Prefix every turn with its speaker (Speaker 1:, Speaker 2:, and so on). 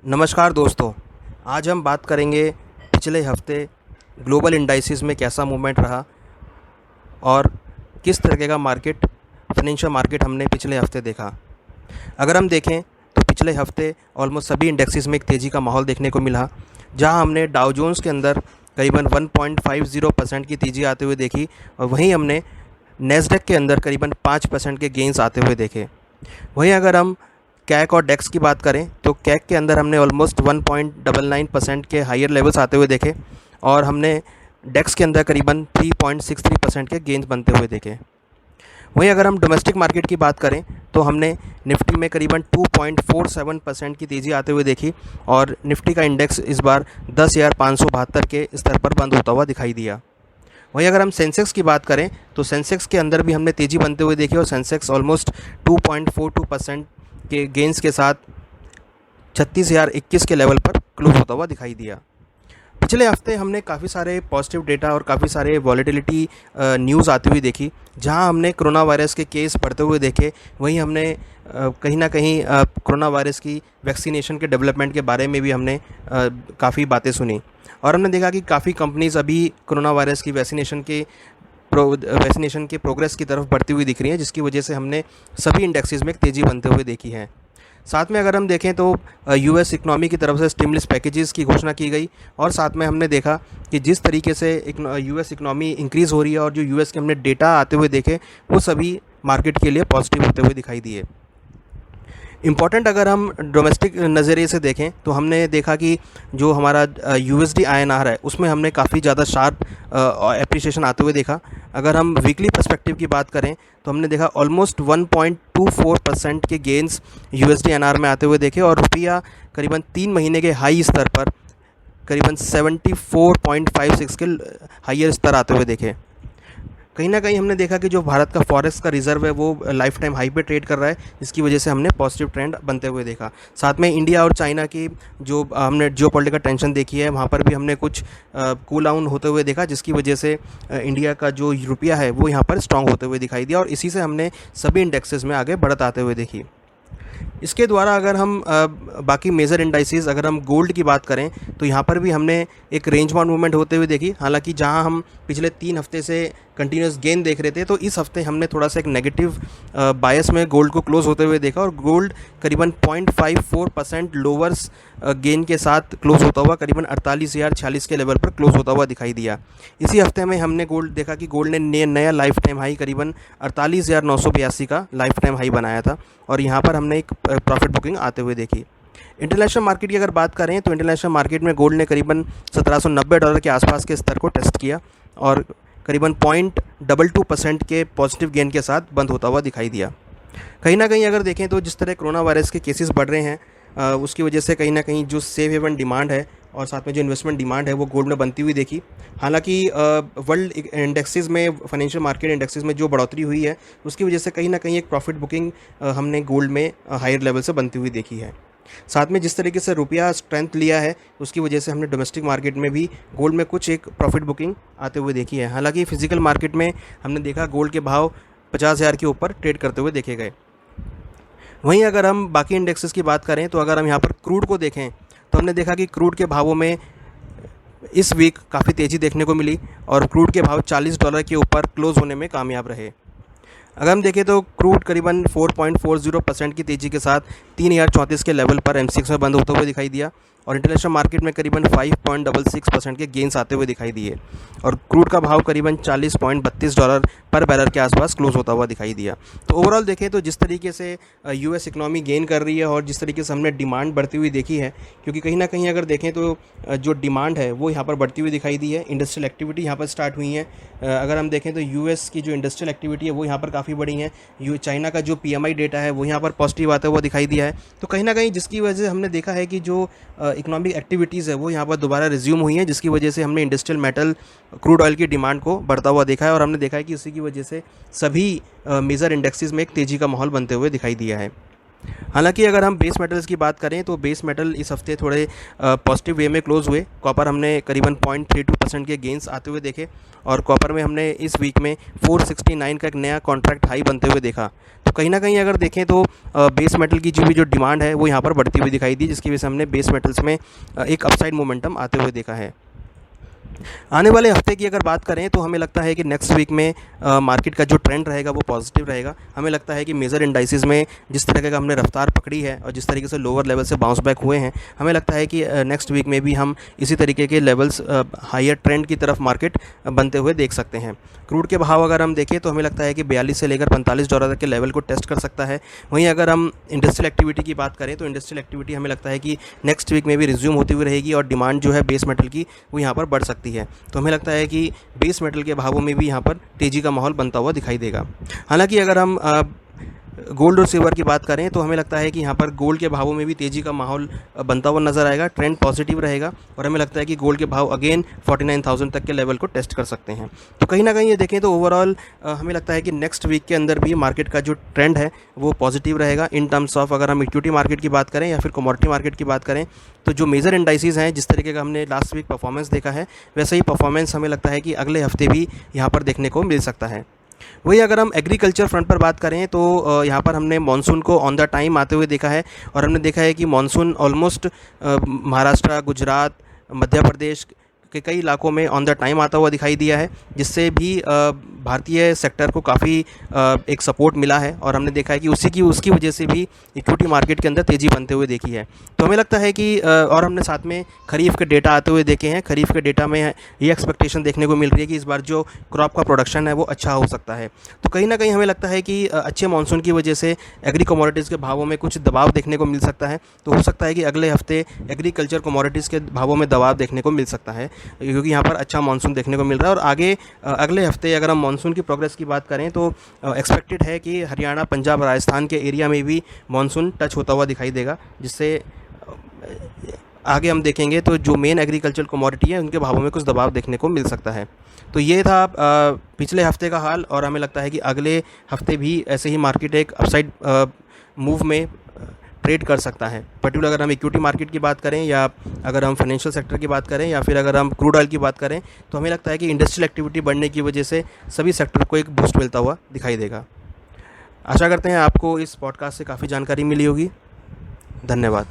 Speaker 1: नमस्कार दोस्तों। आज हम बात करेंगे पिछले हफ्ते ग्लोबल इंडाइसिस में कैसा मूवमेंट रहा और किस तरीके का फाइनेंशियल मार्केट हमने पिछले हफ्ते देखा। अगर हम देखें तो पिछले हफ्ते ऑलमोस्ट सभी इंडेक्सेस में एक तेज़ी का माहौल देखने को मिला, जहां हमने डाउ जोन्स के अंदर करीबन 1.50% की तेज़ी आते हुए देखी और वहीं हमने नेस्डेक के अंदर करीबन 5% के गेंस आते हुए देखे। वहीं अगर हम कैक और डेक्स की बात करें तो कैक के अंदर हमने ऑलमोस्ट 1.99% के हायर लेवल्स आते हुए देखे और हमने डेक्स के अंदर करीबन 3.63% के गेंस बनते हुए देखे। वहीं अगर हम डोमेस्टिक मार्केट की बात करें तो हमने निफ्टी में करीबन 2.47% की तेज़ी आते हुए देखी और निफ्टी का इंडेक्स इस बार 10,572 के स्तर पर बंद होता हुआ दिखाई दिया। वहीं अगर हम सेंसेक्स की बात करें तो सेंसेक्स के अंदर भी हमने तेज़ी बनते हुए देखी और सेंसेक्स ऑलमोस्ट 2.42% के गेंस के साथ 36,021 के लेवल पर क्लोज होता हुआ दिखाई दिया। पिछले हफ्ते हमने काफ़ी सारे पॉजिटिव डेटा और काफ़ी सारे वॉलेटिलिटी न्यूज़ आती हुई देखी, जहां हमने कोरोना वायरस के केस बढ़ते हुए देखे। वहीं हमने कहीं ना कहीं कोरोना वायरस की वैक्सीनेशन के डेवलपमेंट के बारे में भी हमने काफ़ी बातें सुनी और हमने देखा कि काफ़ी कंपनीज़ अभी कोरोना वायरस की वैक्सीनेशन के प्रोग्रेस की तरफ बढ़ती हुई दिख रही है, जिसकी वजह से हमने सभी इंडेक्सेस में एक तेज़ी बनते हुए देखी है। साथ में अगर हम देखें तो यूएस इकनॉमी की तरफ से स्टिमुलस पैकेजेस की घोषणा की गई और साथ में हमने देखा कि जिस तरीके से यूएस इकनॉमी इंक्रीज़ हो रही है और जो यूएस के हमने डेटा आते हुए देखे वो सभी मार्केट के लिए पॉजिटिव होते हुए दिखाई दिए। इम्पॉर्टेंट अगर हम डोमेस्टिक नज़रिए से देखें तो हमने देखा कि जो हमारा यूएसडी आईएनआर है उसमें हमने काफ़ी ज़्यादा शार्प एप्रिसिएशन आते हुए देखा। अगर हम वीकली पर्सपेक्टिव की बात करें तो हमने देखा ऑलमोस्ट 1.24% के गेंस यूएसडी आईएनआर में आते हुए देखे और रुपया करीबन 3 महीने के हाई स्तर पर करीबन 74.56 के हाइयर स्तर आते हुए देखे। कहीं ना कहीं हमने देखा कि जो भारत का फॉरेक्स का रिज़र्व है वो लाइफ टाइम हाई पे ट्रेड कर रहा है, जिसकी वजह से हमने पॉजिटिव ट्रेंड बनते हुए देखा। साथ में इंडिया और चाइना की जो हमने जियोपॉलिटिकल टेंशन देखी है वहाँ पर भी हमने कुछ कूल डाउन होते हुए देखा, जिसकी वजह से इंडिया का जो रुपया है वो यहाँ पर स्ट्रांग होते हुए दिखाई दिया और इसी से हमने सभी इंडेक्सेस में आगे बढ़त आते हुए देखी। इसके द्वारा अगर हम बाकी मेजर इंडाइसेस अगर हम गोल्ड की बात करें तो यहाँ पर भी हमने एक रेंज बाउंड मूवमेंट होते हुए देखी। हालांकि जहाँ हम पिछले 3 हफ्ते से कंटिन्यूस गेन देख रहे थे तो इस हफ्ते हमने थोड़ा सा एक नेगेटिव बायस में गोल्ड को क्लोज होते हुए देखा और गोल्ड करीबन 0.54% लोअर्स गेन के साथ क्लोज होता हुआ करीबन 48,046 के लेवल पर क्लोज होता हुआ दिखाई दिया। इसी हफ्ते में हमने गोल्ड देखा कि गोल्ड ने नया लाइफ टाइम हाई करीबन 48,982 का लाइफ टाइम हाई बनाया था और यहाँ पर हमने एक प्रॉफिट बुकिंग आते हुए देखी। इंटरनेशनल मार्केट की अगर बात करें तो इंटरनेशनल मार्केट में गोल्ड ने करीबन $1790 के आसपास के स्तर को टेस्ट किया और करीबन 0.22% के पॉजिटिव गेन के साथ बंद होता हुआ दिखाई दिया। कहीं ना कहीं अगर देखें तो जिस तरह कोरोना वायरस के केसेस बढ़ रहे हैं उसकी वजह से कहीं ना कहीं जो सेफ हेवन डिमांड है और साथ में जो इन्वेस्टमेंट डिमांड है वो गोल्ड में बनती हुई देखी। हालांकि वर्ल्ड इंडेक्सेस में फाइनेंशियल मार्केट इंडेक्सेस में जो बढ़ोतरी हुई है उसकी वजह से कहीं ना कहीं एक प्रॉफिट बुकिंग हमने गोल्ड में हायर लेवल से बनती हुई देखी है। साथ में जिस तरीके से रुपया स्ट्रेंथ लिया है उसकी वजह से हमने डोमेस्टिक मार्केट में भी गोल्ड में कुछ एक प्रॉफिट बुकिंग आते हुए देखी है। हालांकि फिजिकल मार्केट में हमने देखा गोल्ड के भाव 50,000 के ऊपर ट्रेड करते हुए देखे गए। वहीं अगर हम बाकी इंडेक्सेस की बात करें तो अगर हम यहाँ पर क्रूड को देखें तो हमने देखा कि क्रूड के भावों में इस वीक काफ़ी तेज़ी देखने को मिली और क्रूड के भाव $40 के ऊपर क्लोज होने में कामयाब रहे। अगर हम देखें तो क्रूड करीबन 4.40% की तेज़ी के साथ 3,034 के लेवल पर M6 में बंद होते हुए दिखाई दिया और इंटरनेशनल मार्केट में करीबन 5.66% के गेंस आते हुए दिखाई दिए और क्रूड का भाव करीबन $40.32 पर बैरल के आसपास क्लोज होता हुआ दिखाई दिया। तो ओवरऑल देखें तो जिस तरीके से यूएस इकनॉमी गेन कर रही है और जिस तरीके से हमने डिमांड बढ़ती हुई देखी है, क्योंकि कहीं ना कहीं अगर देखें तो जो डिमांड है वो यहाँ पर बढ़ती हुई दिखाई दी है, इंडस्ट्रियल एक्टिविटी यहाँ पर स्टार्ट हुई है। अगर हम देखें तो यूएस की जो इंडस्ट्रियल एक्टिविटी है वो यहाँ पर काफ़ी बड़ी है। चाइना का जो PMI डेटा है वो यहाँ पर पॉजिटिव आता हुआ दिखाई दिया है। तो कहीं ना कहीं जिसकी वजह से हमने देखा है कि जो इकोनॉमिक एक्टिविटीज़ है वो यहाँ पर दोबारा रिज्यूम हुई हैं, जिसकी वजह से हमने इंडस्ट्रियल मेटल क्रूड ऑयल की डिमांड को बढ़ता हुआ देखा है और हमने देखा है कि इसी की वजह से सभी मेजर इंडेक्सेस में एक तेज़ी का माहौल बनते हुए दिखाई दिया है। हालांकि अगर हम बेस मेटल्स की बात करें तो बेस मेटल इस हफ्ते थोड़े पॉजिटिव वे में क्लोज हुए। कॉपर हमने करीबन 0.32% के गेंस आते हुए देखे और कॉपर में हमने इस वीक में 469 का एक नया कॉन्ट्रैक्ट हाई बनते हुए देखा। तो कहीं ना कहीं अगर देखें तो बेस मेटल की जो डिमांड है वो यहाँ पर बढ़ती हुई दिखाई दी, जिसकी वजह से हमने बेस मेटल्स में एक अपसाइड मोमेंटम आते हुए देखा है। आने वाले हफ्ते की अगर बात करें तो हमें लगता है कि नेक्स्ट वीक में मार्केट का जो ट्रेंड रहेगा वो पॉजिटिव रहेगा। हमें लगता है कि मेजर इंडाइसिस में जिस तरह का हमने रफ्तार पकड़ी है और जिस तरीके से लोअर लेवल से बाउंस बैक हुए हैं, हमें लगता है कि नेक्स्ट वीक में भी हम इसी तरीके के लेवल्स हायर ट्रेंड की तरफ मार्केट बनते हुए देख सकते हैं। क्रूड के भाव अगर हम देखें तो हमें लगता है कि 42 से लेकर $45 तक के लेवल को टेस्ट कर सकता है। वहीं अगर हम इंडस्ट्रियल एक्टिविटी की बात करें तो इंडस्ट्रियल एक्टिविटी हमें लगता है कि नेक्स्ट वीक में भी रिज्यूम होती हुई रहेगी और डिमांड जो है बेस मेटल की वो यहाँ पर बढ़ सकती है। तो हमें लगता है कि बेस मेटल के भावों में भी यहाँ पर तेज़ी का माहौल बनता हुआ दिखाई देगा। हालांकि अगर हम गोल्ड और सिल्वर की बात करें तो हमें लगता है कि यहाँ पर गोल्ड के भावों में भी तेज़ी का माहौल बनता हुआ नज़र आएगा, ट्रेंड पॉजिटिव रहेगा और हमें लगता है कि गोल्ड के भाव अगेन 49,000 तक के लेवल को टेस्ट कर सकते हैं। तो कहीं ना कहीं ये देखें तो ओवरऑल हमें लगता है कि नेक्स्ट वीक के अंदर भी मार्केट का जो ट्रेंड है वो पॉजिटिव रहेगा इन टर्म्स ऑफ अगर हम इक्विटी मार्केट की बात करें या फिर कमोडिटी मार्केट की बात करें तो जो मेजर इंडाइसिस हैं जिस तरीके का हमने लास्ट वीक परफॉर्मेंस देखा है वैसे ही परफॉर्मेंस हमें लगता है कि अगले हफ्ते भी यहाँ पर देखने को मिल सकता है। वही अगर हम एग्रीकल्चर फ्रंट पर बात करें तो यहाँ पर हमने मानसून को ऑन द टाइम आते हुए देखा है और हमने देखा है कि मानसून ऑलमोस्ट महाराष्ट्र, गुजरात, मध्य प्रदेश के कई इलाकों में ऑन द टाइम आता हुआ दिखाई दिया है, जिससे भी भारतीय सेक्टर को काफ़ी एक सपोर्ट मिला है और हमने देखा है कि उसकी वजह से भी इक्विटी मार्केट के अंदर तेज़ी बनते हुए देखी है। तो हमें लगता है कि और हमने साथ में खरीफ के डेटा आते हुए देखे हैं। खरीफ के डेटा में ये एक्सपेक्टेशन देखने को मिल रही है कि इस बार जो क्रॉप का प्रोडक्शन है वो अच्छा हो सकता है। तो कहीं ना कहीं हमें लगता है कि अच्छे मानसून की वजह से एग्री कमोडिटीज़ के भावों में कुछ दबाव देखने को मिल सकता है। तो हो सकता है कि अगले हफ्ते एग्रीकल्चर कमोडिटीज़ के भावों में दबाव देखने को मिल सकता है, क्योंकि यहाँ पर अच्छा मानसून देखने को मिल रहा है। और आगे अगले हफ्ते अगर हम मानसून की प्रोग्रेस की बात करें तो एक्सपेक्टेड है कि हरियाणा, पंजाब, राजस्थान के एरिया में भी मानसून टच होता हुआ दिखाई देगा, जिससे आगे हम देखेंगे तो जो मेन एग्रीकल्चर कमोडिटी है उनके भावों में कुछ दबाव देखने को मिल सकता है। तो ये था पिछले हफ्ते का हाल और हमें लगता है कि अगले हफ्ते भी ऐसे ही मार्केट एक अपसाइड मूव में ट्रेड कर सकता है। पर्टिकुलर अगर हम इक्विटी मार्केट की बात करें या अगर हम फाइनेंशियल सेक्टर की बात करें या फिर अगर हम क्रूड ऑयल की बात करें तो हमें लगता है कि इंडस्ट्रियल एक्टिविटी बढ़ने की वजह से सभी सेक्टर को एक बूस्ट मिलता हुआ दिखाई देगा। आशा करते हैं आपको इस पॉडकास्ट से काफ़ी जानकारी मिली होगी। धन्यवाद।